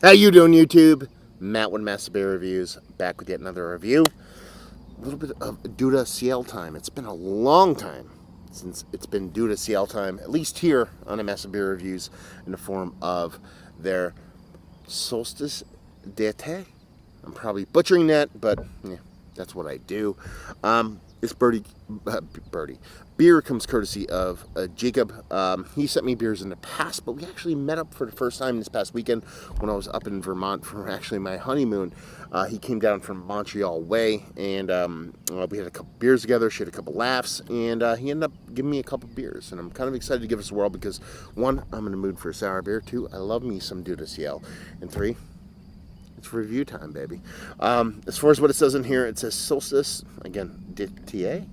How you doing, YouTube? Matt with Master Beer Reviews, back with yet another review. A little bit of Dieu de Ciel time. It's been a long time since it's been Dieu de Ciel time, at least here on the Master Beer Reviews, in the form of their Solstice d'été. I'm probably butchering that, but yeah, that's what I do. It's Birdie. Beer comes courtesy of Jacob. He sent me beers in the past, but we actually met up for the first time this past weekend when I was up in Vermont for actually my honeymoon. He came down from Montreal way, and we had a couple beers together, shared a couple laughs, and he ended up giving me a couple beers. And I'm kind of excited to give us a whirl because, one, I'm in the mood for a sour beer. Two, I love me some Dieu de Ciel. And three, it's review time, baby. As far as what it says in here, it says Solstice, again, d'été.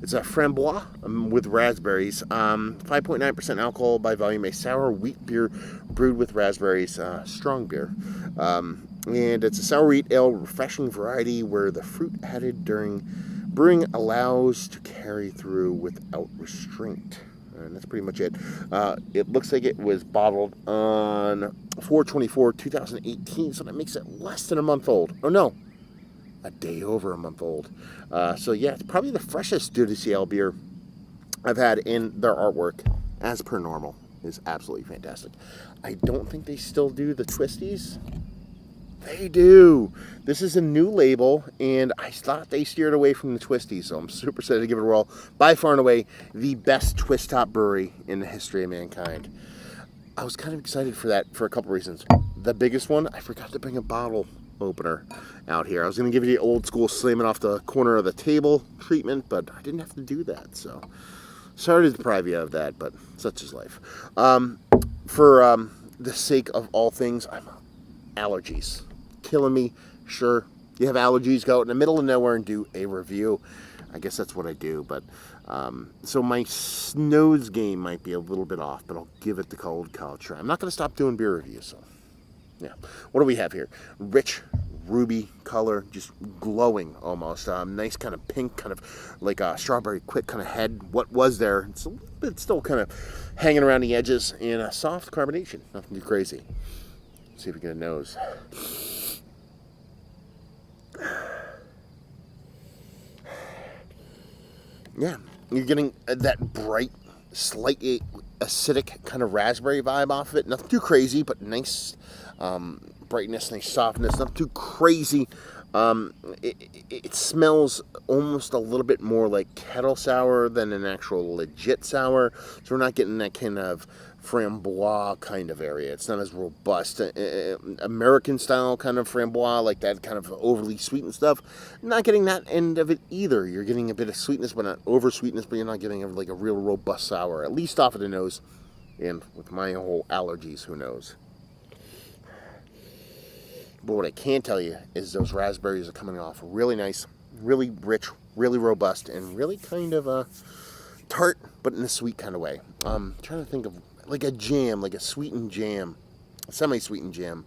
It's a Framboise with raspberries. 5.9% alcohol by volume, a sour wheat beer brewed with raspberries. Strong beer. And it's a sour wheat ale, refreshing variety where the fruit added during brewing allows to carry through without restraint. And that's pretty much it. It looks like it was bottled on 4/24/2018, so that makes it less than a month old. Oh no, a day over a month old. So yeah, it's probably the freshest Dieu de Ciel beer I've had, in their artwork, as per normal, is absolutely fantastic. I don't think they still do the twisties. They do. This is a new label, and I thought they steered away from the twisties, so I'm super excited to give it a whirl. By far and away, the best twist top brewery in the history of mankind. I was kind of excited for that for a couple reasons. The biggest one, I forgot to bring a bottle opener out here. I was going to give you the old school slamming off the corner of the table treatment, but I didn't have to do that, so sorry to deprive you of that, but such is life. For the sake of all things, I'm allergies. Killing me. Sure, you have allergies, go out in the middle of nowhere and do a review. I guess that's what I do, but so my nose game might be a little bit off, but I'll give it the cold try. I'm not going to stop doing beer reviews, so yeah. What do we have here? Rich ruby color, just glowing almost. Nice kind of pink, kind of like a strawberry quick kind of head. What was there? It's a little bit still kind of hanging around the edges, and a soft carbonation. Nothing too crazy. Let's see if we get a nose. Yeah, you're getting that bright, slightly acidic kind of raspberry vibe off of it. Nothing too crazy, but nice brightness, nice softness. Nothing too crazy. It smells almost a little bit more like kettle sour than an actual legit sour. So we're not getting that kind of Framboise kind of area. It's not as robust. American style kind of Framboise, like that kind of overly sweetened stuff. Not getting that end of it either. You're getting a bit of sweetness, but not over sweetness, but you're not getting like a real robust sour, at least off of the nose. And with my whole allergies, who knows? But what I can tell you is those raspberries are coming off really nice, really rich, really robust, and really kind of tart, but in a sweet kind of way. I'm trying to think of like a jam, like a sweetened jam, a semi-sweetened jam.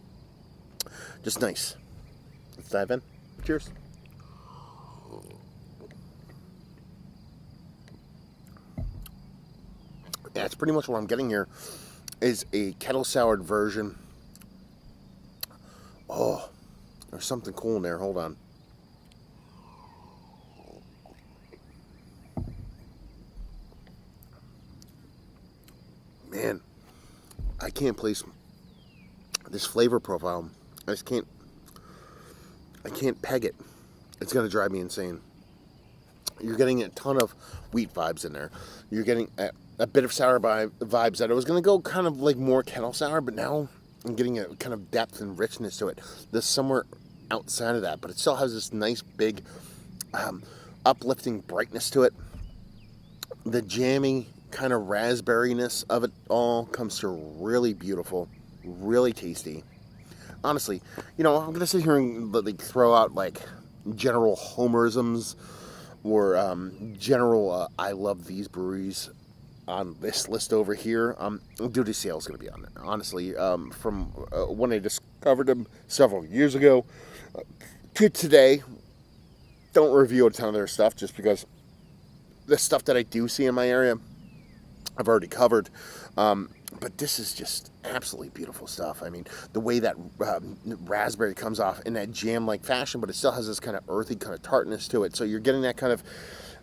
Just nice. Let's dive in. Cheers. Yeah, it's pretty much what I'm getting here is a kettle soured version. Oh, there's something cool in there. Hold on. Man, I can't place this flavor profile. I can't peg it. It's going to drive me insane. You're getting a ton of wheat vibes in there. You're getting a bit of sour vibes that I was going to go kind of like more kettle sour, but now I'm getting a kind of depth and richness to it. There's somewhere outside of that, but it still has this nice big uplifting brightness to it. The jammy kind of raspberryness of it all comes through really beautiful, really tasty. Honestly, I'm going to sit here and like throw out like general homerisms or general I love these breweries on this list over here. Dieu de Ciel is going to be on there. Honestly, from when I discovered them several years ago to today, don't review a ton of their stuff just because the stuff that I do see in my area I've already covered. But this is just absolutely beautiful stuff. I mean, the way that raspberry comes off in that jam-like fashion, but it still has this kind of earthy kind of tartness to it. So you're getting that kind of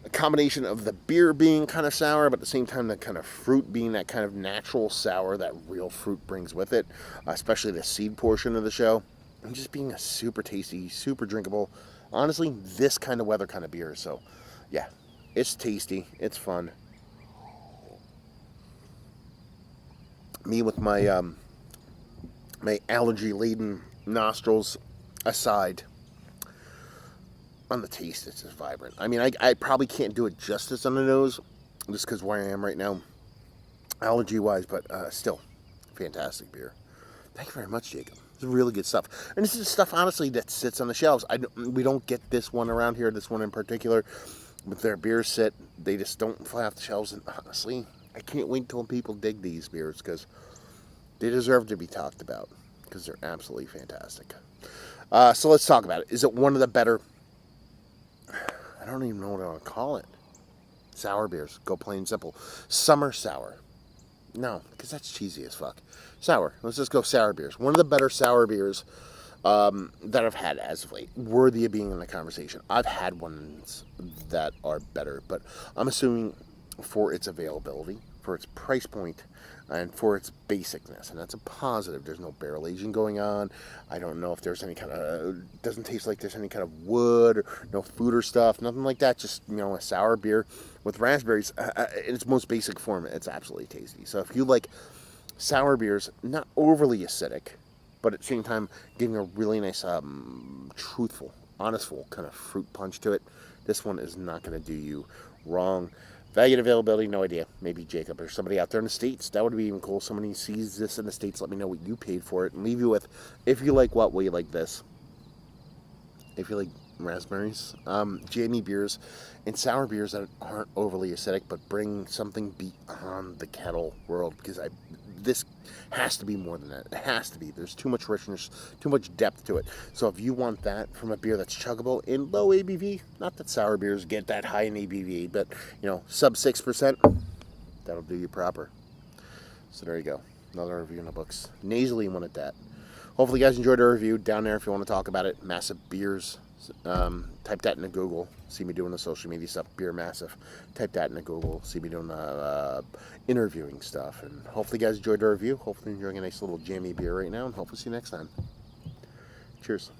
a combination of the beer being kind of sour, but at the same time the kind of fruit being that kind of natural sour that real fruit brings with it, especially the seed portion of the show. And just being a super tasty, super drinkable, honestly, this kind of weather kind of beer. So, yeah, it's tasty, it's fun. Me with my my allergy-laden nostrils aside, on the taste, it's just vibrant. I mean, I probably can't do it justice on the nose, just because where I am right now, allergy-wise, but still, fantastic beer. Thank you very much, Jacob. It's really good stuff. And this is stuff, honestly, that sits on the shelves. We don't get this one around here, this one in particular. But their beers sit, they just don't fly off the shelves. And honestly, I can't wait till people dig these beers, because they deserve to be talked about, because they're absolutely fantastic. So let's talk about it. Is it one of the better... I don't even know what I want to call it. Sour beers. Go plain simple. Summer sour. No, because that's cheesy as fuck. Sour. Let's just go sour beers. One of the better sour beers that I've had as of late. Worthy of being in the conversation. I've had ones that are better, but I'm assuming for its availability, for its price point, and for its basicness, and that's a positive. There's no barrel aging going on. I don't know if there's any kind of, doesn't taste like there's any kind of wood or no food or stuff, nothing like that. Just, you know, a sour beer with raspberries in its most basic form. It's absolutely tasty. So if you like sour beers, not overly acidic, but at the same time giving a really nice, truthful, honestful kind of fruit punch to it, this one is not going to do you wrong. Value and availability, no idea. Maybe Jacob or somebody out there in the States. That would be even cool. Somebody sees this in the States, let me know what you paid for it. And leave you with, if you like what, will you like this? If you like raspberries, jammy beers, and sour beers that aren't overly acidic, but bring something beyond the kettle world. Because this has to be more than that. It has to be. There's too much richness, too much depth to it. So if you want that from a beer that's chuggable in low ABV, not that sour beers get that high in ABV, but, you know, sub 6%, that'll do you proper. So there you go. Another review in the books. Nasally one at that. Hopefully you guys enjoyed our review. Down there if you want to talk about it. Massive Beers. Type that into Google. See me doing the social media stuff. Beer Massive. Type that into Google. See me doing interviewing stuff. And hopefully you guys enjoyed our review. Hopefully you're enjoying a nice little jammy beer right now. And hopefully see you next time. Cheers.